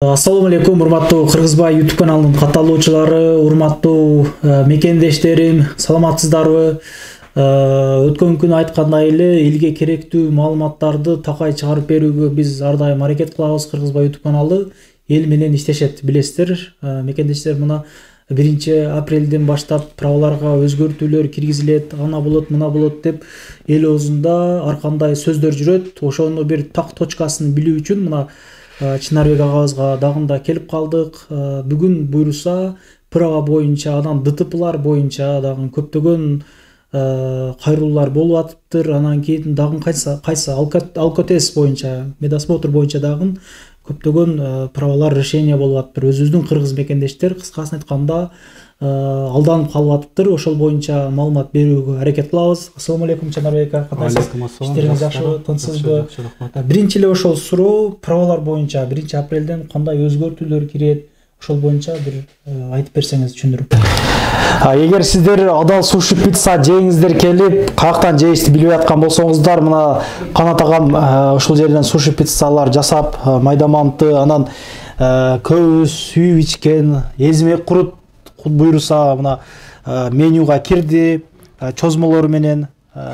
Ассаламу алейкум, урматтуу Кыргызбай YouTube каналынын катталуучулары, урматтуу мекендештерим, саламатсыздарбы? Өткөн күнү айткандай эле элге керектүү маалыматтарды такай чыгарып берүүгө биз ар дайым аракет кылабыз. Кыргызбай YouTube каналы эл менен иштешет, билесиздер. Мекендештер, мына 1-апрелден баштап праваларга өзгөртүүлөр киргизилет, ана болот, мына болот деп эл оозунда ар кандай сөздөр жүрөт. Ошону бир так точкасын билүү үчүн мына Чынарбек агабызга дагында келип калдык. Бүгүн буйруса права боюнча, анан ДТПлар боюнча дагы көптөгөн кайрылуулар болуп атыптыр. Анан кийин дагы кайсы алкотест боюнча, медосмотр боюнча дагы көптөгөн правалар решение болуп атыптыр. Өзүбүздүн кыргыз мекендештер кыскасын айтканда алданып калып атыптыр. Ошол боюнча маалымат берүүгө аракет кылабыз. Ассаламу алейкум, Чынарбек ака. Кандайсыз? Иштериңиз жакшыбы, тынчсызбы? Биринчи эле ошол суроо правалар боюнча 1-апрелден кандай өзгөртүүлөр кирет? Ошол боюнча бир айтып берсеңиз түшүндүрүп. Эгер сиздер адал суши пицца жеңиздер келип, каяктан жейишти билбей аткан болсоңуздар, мына Канат агам ушул жерден суши пиццалар жасап, майда манты, анан көбүс сүйүп ичкен, эзмек курут буйруса мына менюга кирди, чозмолору менен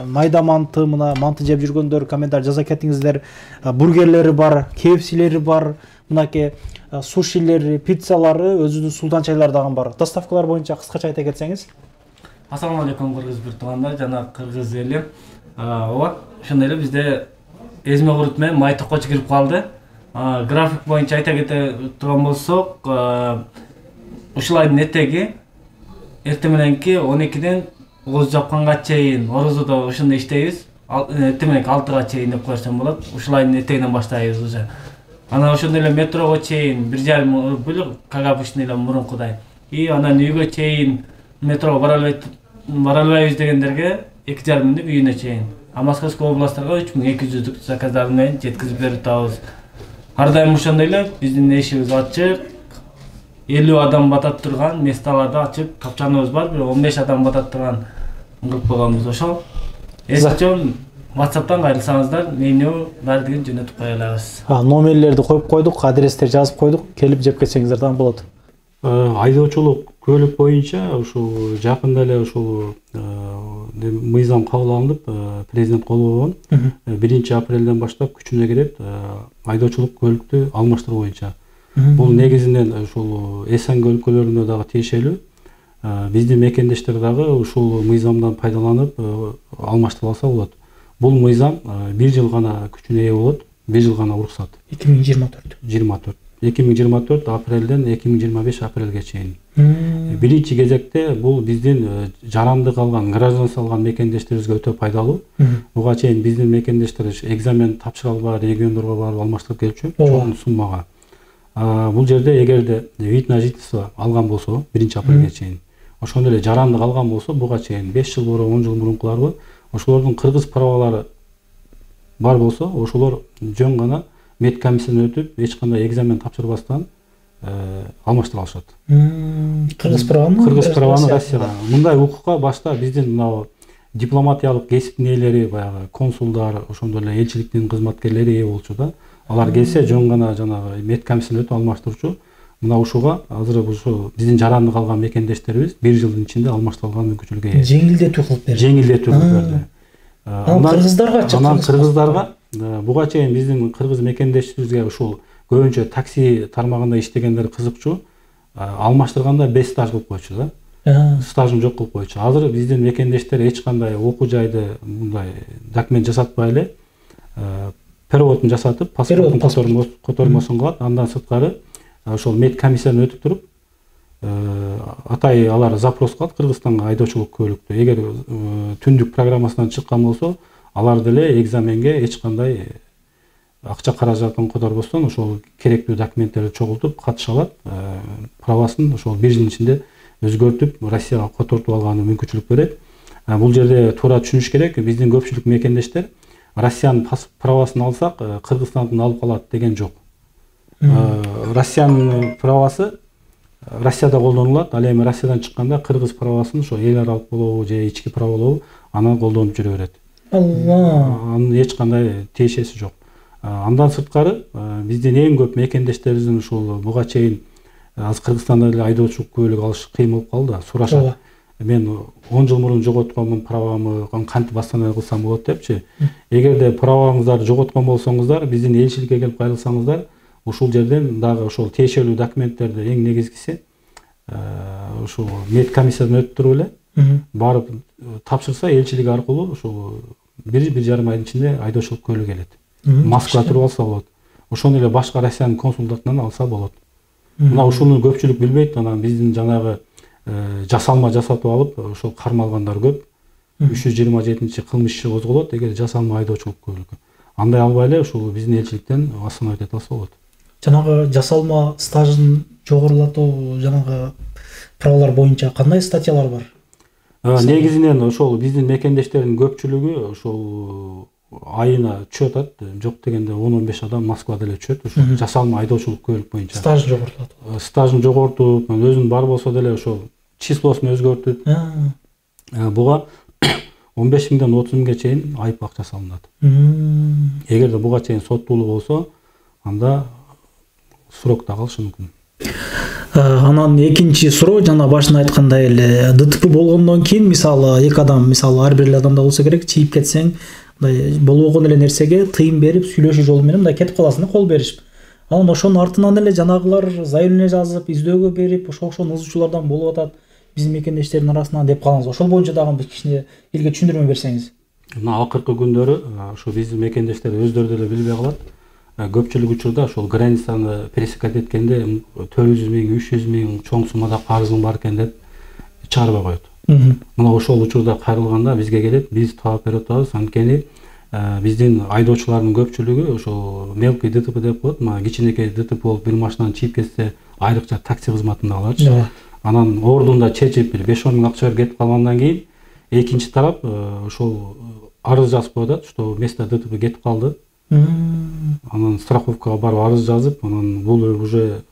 майда манты, мына манты жеп жүргөндөр комментарий жаза кетиңиздер. Бургерлери бар, KFC'лери бар, мынаке сушилери, пиццалары, өзүнүн султан чайлары дагы бар. Доставкалар боюнча кыскача айта кетсеңиз. Ассаламу алейкум кыргыз биртугандар жана кыргыз эли. Ооба, ошондой эле бизде эзме курут менен май токочу кирип калды. График боюнча айта кете турган болсок, ушул айдын этеги эртең мененки 12ден оозу жапканга чейин орозодо ошондой иштейбиз. Эртең мененки 6га чейин деп койсом болот. Ушул айдын этегинен баштайбыз уже. Анан ошондой эле метрого чейин 1,5 бөлүк кагабычный эле мурункудай. И анан үйгө чейин метрого бара албайбыз дегендерге 2,5 мүнөт үйүнө чейин. Московский областтарга 3200 заказдар менен жеткизип берип атабыз. Ар дайым ошондой эле биздин эшигибиз ачык. 50 адам батат турган месталарда ачык тапчаныбыз бар. Бир 15 адам батат турган кылып койгонбуз ошол. Эсчон WhatsApp'tan кайрылсаңыздар, меню бардыгын жөнөтүп кое алабыз. Номерлерди коюп койдук, адрестер жазып койдук, келип жеп кетсеңиздер дагы болот. Айдоочулук көлүк боюнча ушул жакында эле ушул мыйзам кабыл алынып, президент кол койгон. 1-апрелден баштап күчүнө кирет айдоочулук көлүктү алмаштыруу боюнча. Бул негизинен ушул СНГ өлкөлөрүнө дагы тиешелүү. Биздин мекендештер дагы ушул мыйзамдан пайдаланып алмаштырылса болот. Бул мыйзам 1 жыл гана күчүнө ээ болот, 1 жыл гана уруксат. 2024 апрелден 2025 апрелге чейин. Биринчи кезекте бул биздин жаранды калган, гражданство алган мекендештерибизге өтө пайдалуу. Буга чейин биздин мекендештер экзамен тапшыра албай, региондорго барып алмаштырып келчү, чоң суммага. Бул жерде эгерде вид на жительство алган болсо 1-апрелге чейин, ошондой эле жаранды калган болсо буга чейин 5 жыл мурун, 10 жыл мурункуларбы, ошолордун кыргыз правалары бар болсо, ошолор жөн гана медкомиссиядан өтүп, эч кандай экзамен тапшырбастан алмаштыра алышат. Кыргыз праваны Россияга. Мындай укукка башта биздин мына дипломатиялык кесиптин ээлери, баягы консулдар, ошондой эле элчиликтин кызматкерлери ээ болчу да. Алар келсе жөн гана жанагы медкомиссиядан өтүп алмаштырчу. Мына ушуга азыр ушу биздин жаранды калган мекендештерибиз 1 жылдын ичинде алмаштырылган мүмкүнчүлүгү ээ. Жеңилдетүү кылып берди. Жеңилдетүү кылып берди. Анан кыргыздарга буга чейин биздин кыргыз мекендешибизге ушул көбүнчө такси тармагында иштегендер кызыкчу, алмаштырганда без стаж кылып койчу да. Стажын жок кылып койчу. Азыр биздин мекендештер эч кандай окуу жайды мындай документ жасатпай эле переводун жасатып, паспорттун котормосун кылат, андан сырткары ошол медкомиссиядан өтүп туруп, атай алар запрос кылат Кыргызстанга айдоочулук көлүктү. Эгер түндүк программасынан чыккан болсо, алар деле экзаменге эч кандай акча каражатын которбостон ошол керектүү документтерди чогултуп катыша алат. Правасын ошол 1 жылдын ичинде өзгөртүп, Россияга котортуп алганы мүмкүнчүлүк берет. Бул жерде туура түшүнүш керек, биздин көпчүлүк мекендештер Россиянын правасын алсак, Кыргызстандын алып калат деген жок. Россиянын правасы Россияда колдонулат, ал эми Россиядан чыкканда кыргыз правасын ошо эл аралык болобу же ички права болобу, аны колдонуп жүрө берет. Анын эч кандай тиешеси жок. Андан сырткары биздин эң көп мекендештерибиздин ушул буга чейин азыр Кыргызстанда эле айдоочулук куәлик алыш кыйын болуп калды. Сурашат. Мен 10 жыл мурун жоготконмун правамы, кантип восстановление кылсам болот депчи. Эгерде праваңыздарды жоготкон болсоңуздар, биздин элчиликке келип кайрылсаңыздар, ушул жерден дагы ошол тиешелүү документтерди эң негизгиси ушул медкомиссиядан өтүп туруп эле барып тапшырса элчилик аркылуу ушул 1-1,5 айдын ичинде айдоочулук куәлиги келет. Москвада туруп алса болот. Ошону эле башка Россиянын консулдуктарынан алса болот. Мына ушуну көпчүлүк билбейт. Анан биздин жанагы жасалма жасатып алып ошол кармалгандар көп. 327-чи кылмыш иши козголот эгер жасалма айдоочулук куәлиги. Андай албай эле ушул биздин элчиликтен восстановить эте алса болот. Жанагы жасалма стажын жогорулатуу жанагы правалар боюнча кандай статьялар бар? Негизинен ошол биздин мекендештердин көпчүлүгү ошол айына түшүп атат. Жок дегенде 10-15 адам Москвада эле түшөт. Ошол жасалма айдоочулук куәлик боюнча. Стажын жогортулат. Стажын жогортуп, өзүнүн бар болсо деле ошол числосун өзгөртүп. Буга 15 миңден 30 миңге чейин айып акча салынат. Эгерде буга чейин соттуулук болсо, анда срокто калышы мүмкүн. Анан экинчи суроо жана башында айткандай эле ДТП болгондон кийин мисалы эки адам, мисалы ар бир адамда болсо керек, чийип кетсең, мындай болбогон эле нерсеге тыйым берип, сүйлөшүү жолу менен мындай кетип каласың да, кол беришип. Анан ошонун артынан эле жанагылар заявление жазып, издөөгө берип, ошол ызычуулардан болуп атат биздин мекендештердин арасынан деп калганбыз. Ошол боюнча дагы бир кичине элге түшүндүрмө берсеңиз. Мына акыркы күндөрү ошо биздин мекендештер өздөрү деле билбей калат. Көпчүлүк учурда ошол границаны пересекать эткенде 400 миң, 300 миң чоң суммада карызың бар экен деп чыгарбай коет. Мына ошол учурда кайрылганда бизге келет, биз таап берип атабыз. Анткени биздин айдоочулардын көпчүлүгү ошол мелкий ДТП деп коет. Мына кичинекей ДТП болуп бир машинаны чийип кетсе, айрыкча такси кызматында калачы. Анан ордунда чечип 5-10 миң акча берип кетип калгандан кийин экинчи тарап ошол арыз жазып коет, что место ДТП кетип калды. Анан страховкага барып арыз жазып, анан бул уже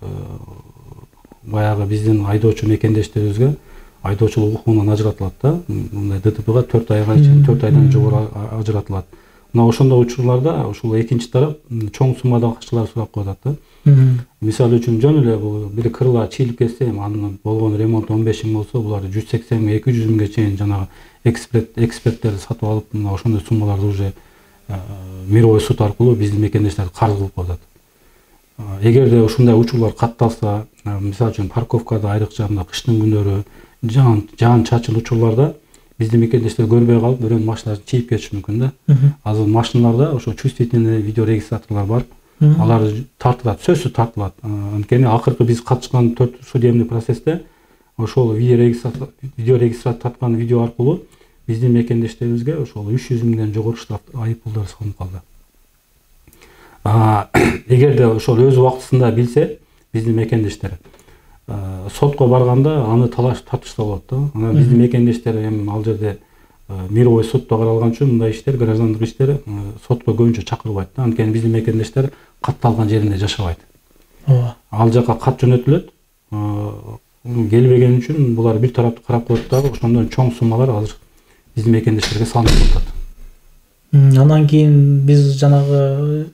баягы биздин айдоочу мекендештерибизге айдоочулук укугунан ажыратылат да. Мындай ДТПга 4 айга чейин 4 айдан жогору ажыратылат. Мына ошондой учурларда ушул экинчи тарап чоң суммадагы акчалар сурап коет да. Мисалы үчүн жөн эле бул бир кырла чийилип кетсе, анын болгон ремонт 15 миң болсо, булар 180 миң, 200 миңге чейин жанагы эксперттерди сатып алып, мына ошондой суммаларды уже мировой суд аркылуу биздин мекендештер карыз кылып атат. Эгерде ушундай учурлар катталса, мисалы үчүн парковкада айрыкча мына кыштын күндөрү жаан чачыл учурларда биздин мекендештер көрбөй калып, бирөөнүн машинасын чийип кетиши мүмкүн да. Азыр машиналарда ошо чувствительный видеорегистраторлор бар. Алар тартылат, сөзсүз тартылат. Анткени акыркы биз катышкан 4 судебный процессте ошол видеорегистратор тарткан видео аркылуу биздин мекендештерибизге ошол 300 миңден жогору штраф айып пулдар салынып калды. Эгерде ошол өз убактысында билсе биздин мекендештер сотко барганда аны тартышса болот да. Анан биздин мекендештер эми ал жерде мировой судто каралган үчүн мындай иштер, граждандык иштер сотко көбүнчө чакырылбайт да. Анткени биздин мекендештер катталган жеринде жашабайт. Ал жака кат жөнөтүлөт. Келбеген үчүн булар бир тарапты карап коет дагы, ошондон чоң суммалар азыр биздин мекендештерге салынып атат. Анан кийин биз жанагы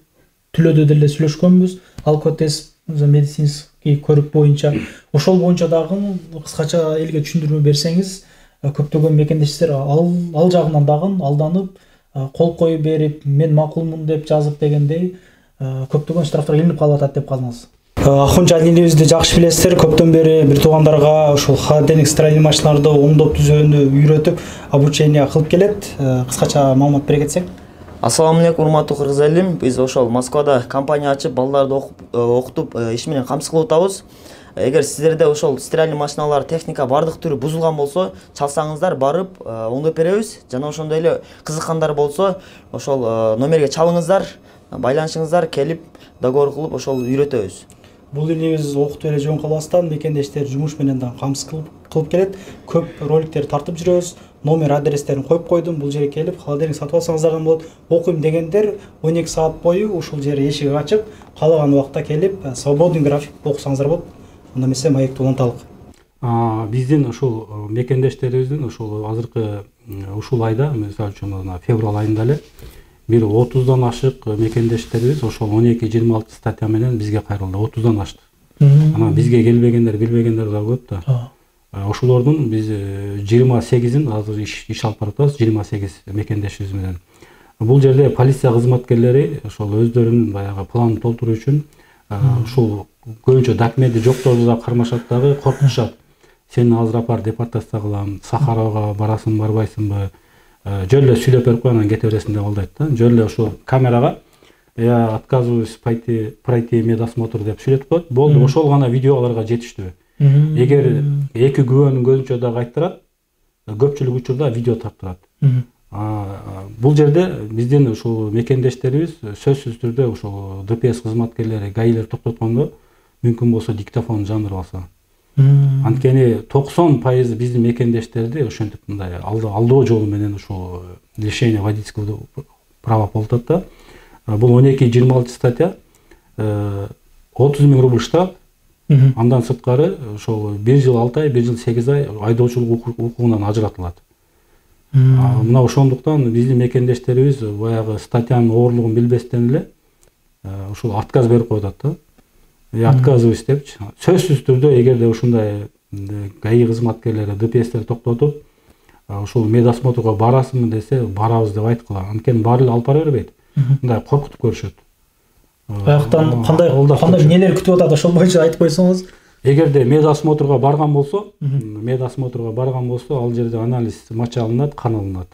түлөдө деле сүйлөшкөнбүз. Алкотест медицинский көрүк боюнча, ошол боюнча дагы кыскача элге түшүндүрмө берсеңиз, көптөгөн мекендештер ал жагынан дагы алданып, кол коюп берип, мен макулмун деп жазып дегендей көптөгөн штрафтар илинип калып атат деп калдыңыз. Ахунча элибизди жакшы билесиздер, көптөн бери бир туугандарга ушул холодильник стиральный машиналарды оңдоп түзүүнү үйрөтүп, обучение кылып келет. Кыскача маалымат бере кетсек. Ассаламу алейкум, урматтуу кыргыз элим. Биз ошол Москвада компания ачып, балдарды окутуп, иш менен камсыз кылып атабыз. Эгер сиздерде ошол стиральный машиналар, техника бардык түрү бузулган болсо, чалсаңыздар барып оңдоп беребиз. Жана ошондой эле кызыккандар болсо, ошол номерге чалыңыздар, байланышыңыздар, келип договор кылып ошол үйрөтөбүз. Бул элибиз окутуп эле жөн калбастан мекендештер жумуш менен да камсыз кылып келет. Көп роликтер тартып жүрөбүз. Номер адрестерин коюп койдум. Бул жерге келип, холодильник сатып алсаңыздар да болот. Окуйм дегендер 12 саат бою ушул жер эшиги ачык, каалаган убакта келип, свободный график окусаңыздар болот. Анда эмесе маекти уланталык. Биздин ушул мекендештерибиздин ушул азыркы ушул айда, мисалы үчүн февраль айында эле бир 30дан ашык мекендештерибиз ошол 12-26 статья менен бизге кайрылды. 30дан ашты. Анан бизге келбегендер, билбегендер да көп да. Ошолордун биз 28-ин азыр иш алып баратабыз, 28 мекендешибиз менен. Бул жерде полиция кызматкерлери ошол өздөрүнүн баягы планын толтуруу үчүн ушул көбүнчө документи жокторду да кармашат дагы, коркутушат. Сени азыр апар депортация кылам, Сахарага барасың, барбайсыңбы? Жөн эле сүйлөп берип кой, анан кете бересиң деп алдайт да. Жөн эле ошол камерага я отказываюсь пройти медосмотр деп сүйлөтүп коет. Болду, ошол гана видео аларга жетиштүү. Эгер эки күбөнүн көзүнчө да кайтырат, көпчүлүк учурда видео таптырат. Бул жерде биздин ушул мекендештерибиз сөзсүз түрдө ошол ДПС кызматкерлери, гаилер токтоткондо мүмкүн болсо диктофонун жандырып алса. Анткени 90% биздин мекендештерди ошентип мындай алдоо жолу менен ушул лишение водительского права болуп атат да. Бул 12-26 статья 30 000 рубль штраф. Андан сырткары ошол 1 жыл 6 ай, 1 жыл 8 ай айдоочулук укугунан ажыратылат. Мына ошондуктан биздин мекендештерибиз баягы статьянын оорлугун билбестен эле ушул отказ берип коюп атат да. Отказываюсь депчи. Сөзсүз түрдө эгерде ушундай ГАИ кызматкерлери, ДПСтер токтотуп, ушул медосмотрго барасыңбы десе, барабыз деп айткыла. Анткени баары эле алып бара бербейт. Мындай коркутуп көрүшөт. Аяктан кандай нелер күтүп атат, ошол боюнча айтып койсоңуз. Эгерде медосмотрго барган болсо, ал жерде анализ моча алынат, кан алынат.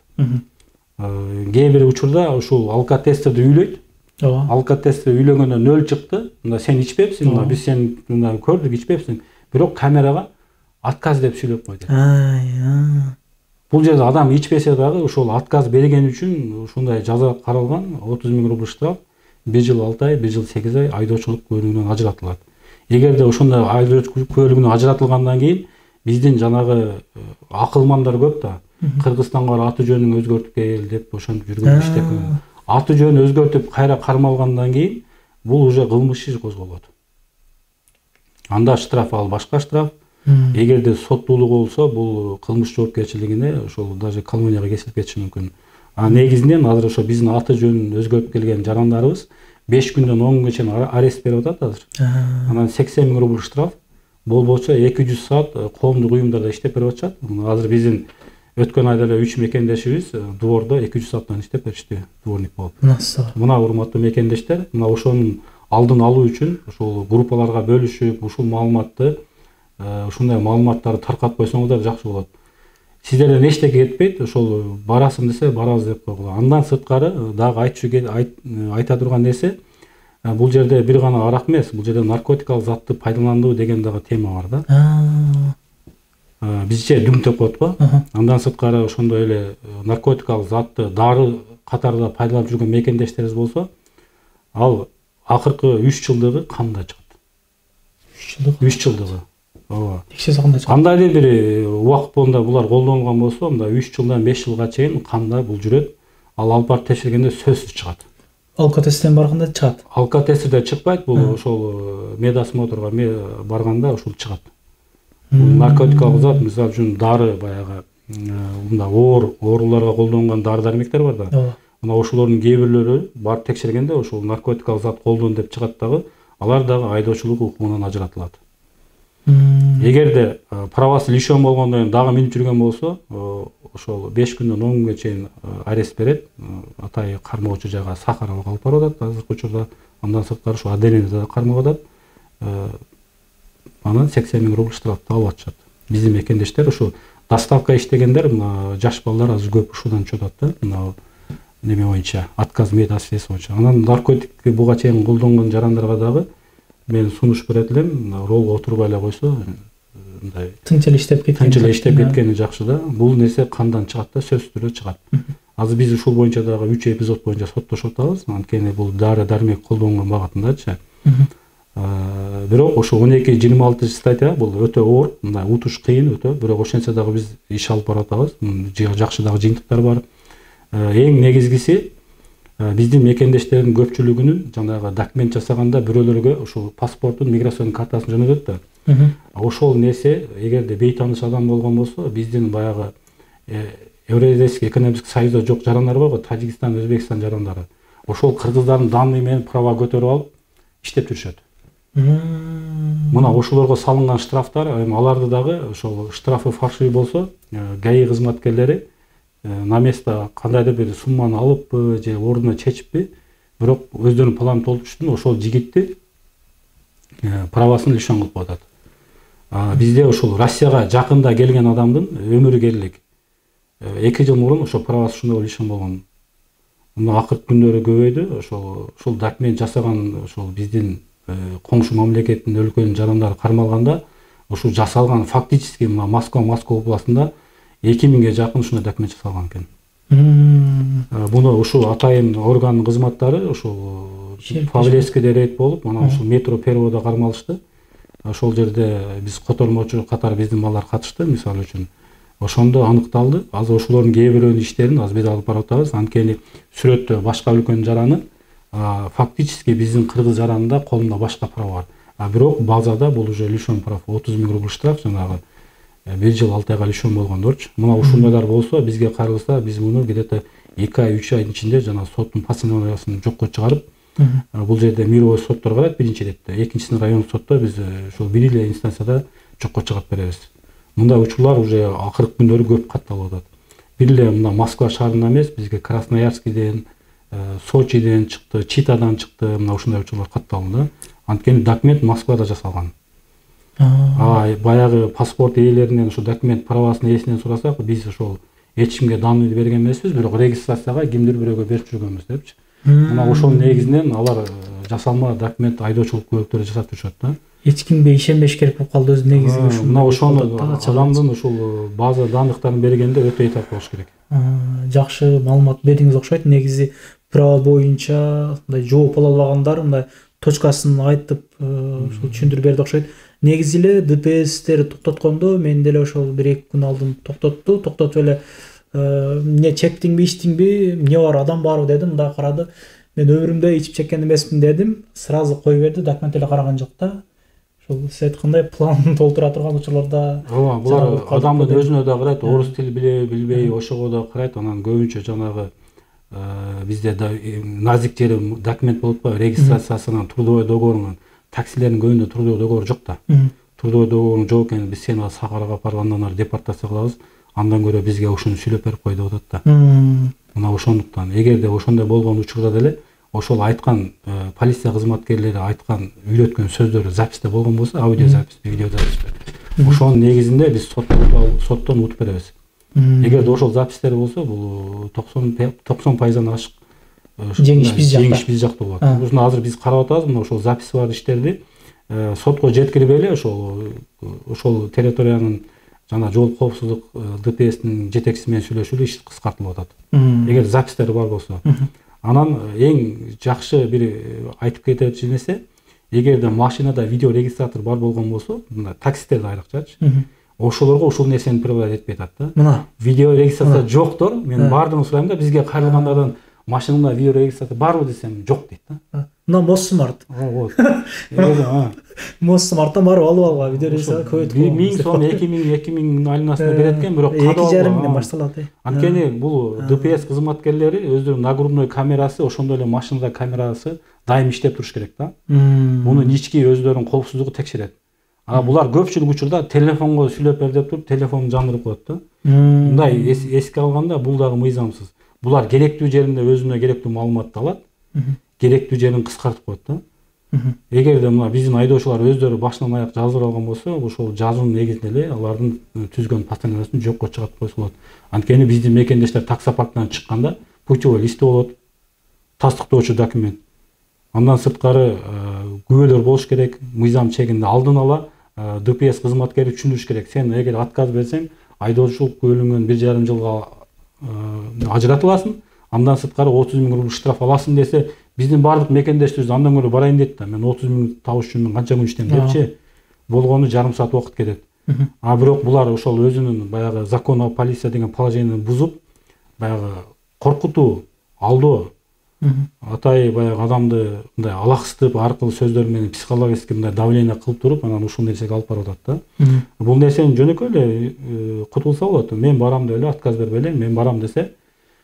Кээ бир учурда ушул алкотестерди үйлөйт. Алкотестерди үйлөгөндө 0 чыкты. Мында сен ичпепсиң, мына биз сени мына көрдүк, ичпепсиң. Бирок камерага отказ деп сүйлөп койду. Бул жерде адам ичпесе дагы ошол отказ берген үчүн ушундай жаза каралган, 30 000 рубль штраф, 1 жыл 6 ай, 1 жыл 8 ай айдоочулук күбөлүгүнөн ажыратылат. Эгерде ошондой айдоочулук күбөлүгүнөн ажыратылгандан кийин биздин жанагы акылмандар көп да. Кыргызстанга аты жөнүң өзгөртүп кел деп ошентип жүргөн иштеп. Аты жөнүн өзгөртүп кайра кармалгандан кийин бул уже кылмыш иш козголот. Анда штраф ал башка штраф. Эгерде соттуулук болсо бул кылмыш жоопкерчилигине ошол даже колонияга кесилип кетиши мүмкүн. Негизинен азыр ошо биздин аты жөнүн өзгөртүп келген жарандарыбыз 5 күндөн 10 күнгө чейин арест берип атат азыр. Анан 80 000 рубль штраф, болбосо 200 саат коомдук уюмдарда иштеп берип атышат. Азыр биздин өткөн айда эле 3 мекендешибиз двордо 200 сааттан иштеп беришти, дворник болуп. Мына урматтуу мекендештер, мына ошонун алдын алуу үчүн ошол группаларга бөлүшүп, ушул маалыматты ушундай маалыматтарды таркатып койсоңуздар жакшы болот. Сиздерден эчтеке кетпейт, ошол барасың десе барабыз деп койгула. Андан сырткары дагы айта турган нерсе, бул жерде бир гана арак эмес, бул жерде наркотикалык затты пайдаландуу деген дагы тема бар да. Бизче дүм деп коет го. Андан сырткары ошондой эле наркотикалык затты дары катарында пайдаланып жүргөн мекендештерибиз болсо, ал акыркы 3 жылдыгы канда чыгат. 3 жылдыгы. Текшерсе кандай чыгат? Кандайдыр бир убакыт болунда булар колдонулган болсо, мында 3 жылдан 5 жылга чейин канда бул жүрөт. Ал алып барып текшергенде сөзсүз чыгат. Алкотесттен барганда чыгат. Алкотестте чыкпайт, бул ошол медосмотрго барганда ушул чыгат. Наркотикалык зат, мисалы үчүн дары баягы мында ооруларга колдонгон дары-дармектер бар да. Мына ошолордун кээ бирлери барып текшергенде ошол наркотикалык зат колдон деп чыгат дагы, алар дагы айдоочулук укугунан ажыратылат. Эгерде правасы лишен болгондон кийин дагы минип жүргөн болсо, ошол 5 күндөн 10 күнгө чейин арест берет. Атай кармоочу жайга Сахарага алып барып атат азыркы учурда. Андан сырткары ошо Аделени да кармап атат. Анан 80 000 рубль штрафты алып атышат. Биздин мекендештер ошо доставка иштегендер, мына жаш балдар азыр көп ушудан чөтөт да. Мына неме боюнча, отказ медосвет боюнча. Анан наркотикти буга чейин колдонгон жарандарга дагы мен сунуш берет элем, ролго отурбай эле койсо, мындай тынч эле иштеп кеткени жакшы да. Бул нерсе кандан чыгат да, сөзсүз түрдө чыгат. Азыр биз ушул боюнча дагы 3 эпизод боюнча соттошуп атабыз. Анткени бул дары-дармек колдонгон багытындачы. Бирок ошо 12-26 статья бул өтө оор, мындай утуш кыйын өтө, бирок ошентсе дагы биз иш алып баратабыз. Жакшы дагы жыйынтыктар бар. Эң негизгиси биздин мекендештердин көпчүлүгүнүн жанагы документ жасаганда бирөөлөргө ошол паспорттун, миграцион картасын жөнөтөт да. Ошол нерсе эгерде бейтааныш адам болгон болсо, биздин баягы Евразийский экономический союзда жок жарандар бар го, Тажикстан, Өзбекстан жарандары. Ошол кыргыздардын данный менен права көтөрүп алып иштеп жүрүшөт. Мына ошолорго салынган штрафтар, аларды дагы ошол штрафы фарши болсо, ГАИ кызматкерлери на место кандайдыр бир сумманы алыппы же ордуна чечиппи, бирок өздөрүнүн планын толтуруштун ошол жигитти правасын лишен кылып атат. Бизде ошол Россияга жакында келген адамдын өмүргерлик 2 жыл мурун ошол правасы ушундай лишен болгон. Мына акыркы күндөрү көбөйдү. Ошол документ жасаган ошол биздин коңшу мамлекеттин өлкөнүн жарандары кармалганда, ушул жасалган фактически мына Москва областында 2000ге жакын ушундай документ жасалган экен. Буну ушул атайын орган кызматтары ушул Павлевскийде рейд болуп, мына ушул метро первода кармалышты. Ошол жерде биз котормочу катары биздин балдар катышты, мисалы үчүн. Ошондо аныкталды. Азыр ошолордун кээ бирөөнүн иштерин азыр биз алып барып атабыз. Анткени сүрөттө башка өлкөнүн жараны, фактически биздин кыргыз жаранында колунда башка права бар. Бирок базада бул уже лишен прав, 30 000 рубль штраф, жанагы 1 жыл 6 айга лишен болгондорчу. Мына ушундайлар болсо, бизге каралса, биз муну где-то 2 ай, 3 айдын ичинде жана соттун постановлениясын жокко чыгарып, бул жерде мировой соттор карайт биринчи иретте, экинчисин райондук сотто биз ушул бир эле инстанцияда жокко чыгарып беребиз. Мындай учурлар уже акыркы күндөрү көп катталып атат. Бир эле мына Москва шаарында эмес, бизге Красноярскийден, Сочиден чыкты, Читадан чыкты, мына ушундай учурлар катталды. Анткени документ Москвада жасалган. Баягы паспорт ээлеринен ушу документ правасын ээсинен сурасак, биз ошол эч кимге данный берген эмеспиз, бирок регистрацияга кимдир бирөөгө берип жүргөнбүз депчи. Мына ошонун негизинен алар жасалма документ айдоочулук күбөлүктөрү жасап жүрүшөт да. Эч кимге ишенбеш керек болуп калды өзү негизги ушул. Мына ошону адамдын ушул база данныктарын бергенде өтө этап болуш керек. Жакшы маалымат бердиңиз окшойт. Негизи права боюнча мындай жооп ала албагандар мындай точкасын айтып ушул түшүндүрүп берди окшойт. Негизи эле ДПСтер токтоткондо мен деле ошол 1-2 күн алдын токтотуп эле эмне чектиңби, иштиңби, эмне бар, адам барбы дедим, мындай карады. Мен өмүрүмдө ичип чеккен эмесмин дедим. Сразу кой берди, документ эле караган жок да. Ошол сиз айткандай планын толтура турган учурларда булар адамдын өзүнө да карайт, орус тили билбей ошого да карайт. Анан көбүнчө жанагы бизде да назик жери документ болуп атпайбы, регистрациясынан, трудовой договорунан, таксилердин көбүндө трудовой договор жок да. Трудовой договорун жок экенин биз сени Сахарага апарып андан ары депортация кылабыз. Андан көрө бизге ушуну сүйлөп берип кой деп атат да. Мына ошондуктан эгерде ошондой болгон учурда деле ошол айткан полиция кызматкерлери айткан үйрөткөн сөздөрү записьте болгон болсо, аудио запись, видео запись, ошонун негизинде биз соттон утуп беребиз. Эгерде ошол запистер болсо, бул 90% ашык жеңиш биз жакта болот. Ушуну азыр биз карап атабыз, мына ошол запись бар иштерди сотко жеткирбей эле ошол территориянын жана жол коопсуздук ДПСтин жетекчиси менен сүйлөшүп иш кыскартылып атат. Эгер запистер бар болсо. Анан эң жакшы бир айтып кетүүчү нерсе, эгерде машинада видео регистратор бар болгон болсо, мына таксистерди айрыкчачы, ошолорго ушул нерсени предлагать этпей атат да. Мына видео регистрация жоктор, мен бардыгын сурайм да, бизге кайрылгандардан машинаңда видео регистратор барбы десем, жок дейт да. Мына Моссмарт. Вот. Моссмарттан барып алып алга видео регистратор көбөйтүп. 1000 сом, 2000 айланасына берет экен, бирок 2,5 миңден башталат. Анткени бул ДПС кызматкерлери өздөрүнүн нагрудной камерасы, ошондой эле машинада камерасы дайым иштеп туруш керек да. Муну ички өздөрүнүн коопсуздугу текшерет. Булар көпчүлүк учурда телефонго сүйлөп бер деп туруп, телефонун жандырып коет да. Мындай эске алганда бул дагы мыйзамсыз. Булар керектүү жеринде өзүнө керектүү маалыматты алат, керектүү жерин кыскартып коет да. Эгерде мына биздин айдоочулар өздөрү башынан аяк жаздырып алган болсо, ошол жазуунун негизинде эле алардын түзгөн постановлениясын жокко чыгартып койсо болот. Анткени биздин мекендештер таксопарктан чыкканда путевой листи болот, тастыктоочу документ. Андан сырткары күбөлөр болуш керек, мыйзам чегинде алдын ала ДПС кызматкери түшүндүрүш керек. Сен эгер отказ берсең, айдоочулук күбөлүңдөн 1,5 жылга ажыратыласың, андан сырткары 30 000 рубль штраф аласың десе, биздин бардык мекендештерибиз андан көрө барайын дейт да. Мен 30 000 табыш үчүн мен канча күн иштейм депчи, болгону жарым саат убакыт кетет. Бирок булар ошол өзүнүн баягы закон о полиция деген положениени бузуп, баягы коркутуу, алдоо, Атай баягы адамды мындай алаксытып аркылуу сөздөр менен психологический мындай давление кылып туруп анан ушул нерсеге алып барып атат да. Бул нерсени жөнөкөй эле кутулса болот. Мен барам деп эле отказ бербей эле мен барам десе,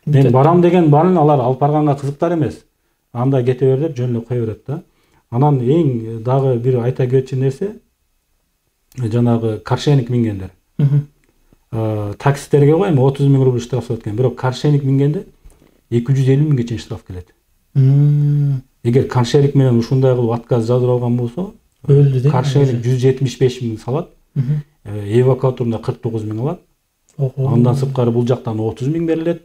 мен барам деген барын алар алып барганга кызыктар эмес. Анда кете бер деп жөн эле кое берет да. Анан эң дагы бир айта кетчү нерсе жанагы каршеник мингендер. Таксистерге коем 30 000 рубль штраф салат экен. Бирок каршеник мингенде 250 000 чейин штраф келет. Эгер каршеник менен ушундай кылып отказ жаздырып алган болсо, каршеник 175 000 салат, эвакуаторунда 49 000 алат. Андан сырткары бул жактан 30 000 берилет.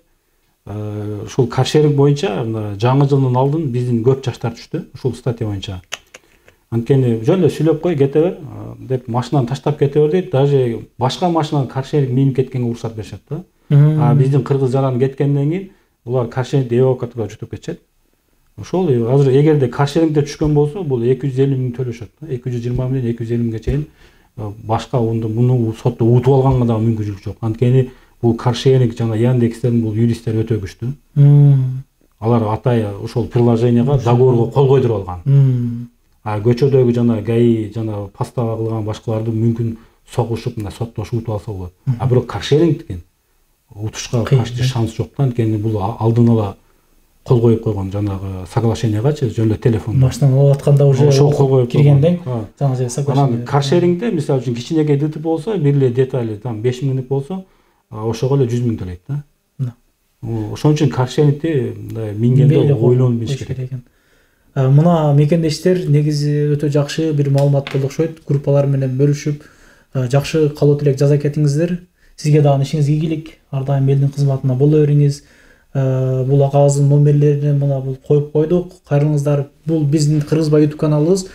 Ушул каршеринг боюнча жаңы жылдын алдын биздин көп жаштар түштү, ушул статья боюнча. Анткени жөн эле сүйлөп кой, кете бер деп машинаны таштап кете бер дейт. Даже башка машинаны каршеринг минип кеткенге уруксат беришет да. Биздин кыргыз жаран кеткенден кийин булар каршерингде эвакуаторго жүтүп кетишет. Ошол азыр эгерде каршерингде түшкөн болсо, бул 250 000 төлөшөт. 220 000 250 000ге чейин башка муну сотто утуп алганга да мүмкүнчүлүк жок. Анткени бул каршеринг жана Яндекстердин бул юристтери өтө күчтүү. Алар атай ошол приложенияга договорго кол койдуруп алган. Көчөдөгү жана ГАИ жана постава кылган башкаларды мүмкүн согушуп мына соттошуп утуп алса болот. Бирок каршеринг деген утушка качты шанс жок да. Анткени бул алдын ала кол коюп койгон жанагы соглашениягачы жөн эле телефон. Машинаны алып атканда уже кол коюп киргенден жаңы же соглашение. Анан каршерингде мисалы үчүн кичинекей ДТП болсо, бир эле детали там 5 000 болсо, ошого эле 100 000 төлөйт да. Ошон үчүн каршерингди мингенде ойлонуп миниш керек. Мына мекендештер негизи өтө жакшы бир маалымат болду окшойт. Группалар менен бөлүшүп, жакшы калуу тилек жаза кетиңиздер. Сизге дагы ишиңиз ийгилик. Ар дайым элдин кызматына боло бериңиз. Бул агабыздын номерлерин мына бул коюп койдук. Кайрылыңыздар. Бул биздин Кыргызбай YouTube каналыбыз.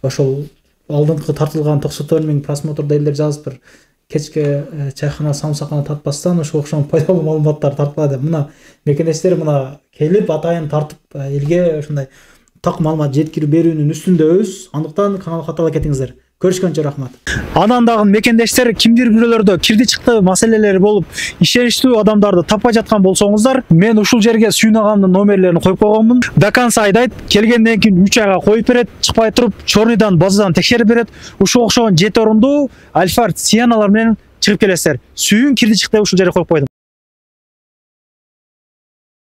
Ошол алдыңкы тартылган 94 000 просмотрда элдер жазып бир кечке чайхана, самсакана татпастан ошо окшогон пайдалуу маалыматтар тартылат деп. Мына мекендештер мына келип атайын тартып элге ушундай так маалымат жеткирип берүүнүн үстүндөбүз. Андыктан каналга каттала кетиңиздер. Көрүшкөнчө рахмат. Анан дагы мекендештер кимдир бирөөлөрдө кирди чыкты маселелери болуп, ишеничтүү адамдарды таппай жаткан болсоңуздар, мен ушул жерге Сүйүн агамдын номерлерин коюп койгонмун. До конца айдайт, келгенден кийин 3 айга коюп берет, чыкпай туруп, чорныйдан, базадан текшерип берет. Ушул окшогон 7 орундуу Альфард Сианалар менен чыгып келесиздер. Сүйүн кирди чыкты ушул жерге коюп койдум.